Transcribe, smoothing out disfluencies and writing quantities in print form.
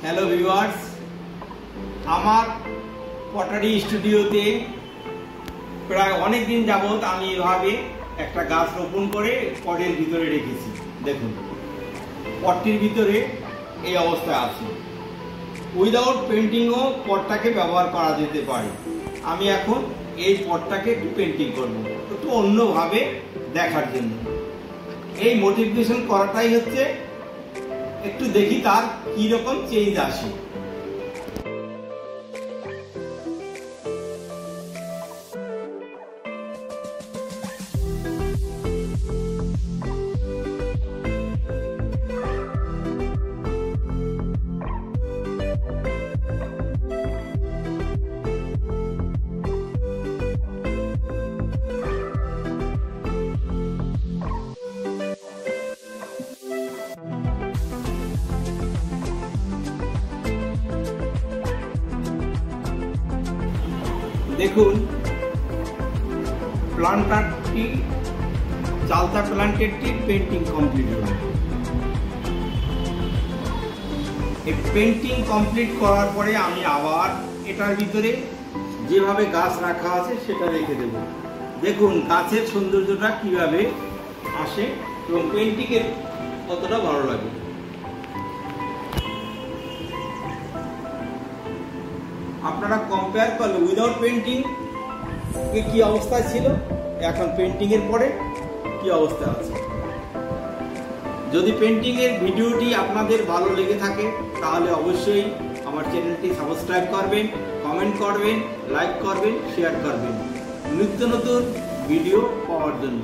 Hello viewers, আমার pottery স্টুডিওতে প্রায় অনেক দিন যাবত আমি এভাবে একটা গাছ রোপণ করে পটের ভিতরে রেখেছি। দেখুন, পটটির ভিতরে এই অবস্থায় আছে। উইদাউট পেন্টিংও পটটাকে ব্যবহার করা যেতে পারে। আমি এখন এই পটটাকে একটু পেন্টিং করব, একটু অন্যভাবে দেখার জন্য। এই মোটিফিকেশন করাটাই হচ্ছে একটু দেখি তার কি রকম চেঞ্জ আসে। দেখুন, প্লান্টারটি চালতা প্লান্টেরটি পেন্টিং কমপ্লিট হল। এই পেন্টিং কমপ্লিট করার পরে আমি আবার এটার ভিতরে যেভাবে গাছ রাখা আছে সেটা রেখে দেব। দেখুন গাছের সৌন্দর্যটা কিভাবে আসে এবং পেন্টিংয়ের কতটা ভালো লাগে। আপনারা কম্পেয়ার করলে উইদাউট পেন্টিং কি অবস্থায় ছিল, এখন পেন্টিং এর পরে কি অবস্থা আছে। যদি পেন্টিং এর ভিডিওটি আপনাদের ভালো লেগে থাকে তাহলে অবশ্যই আমার চ্যানেলটি সাবস্ক্রাইব করবেন, কমেন্ট করবেন, লাইক করবেন, শেয়ার করবেন নিত্য নতুন ভিডিও পাওয়ার জন্য।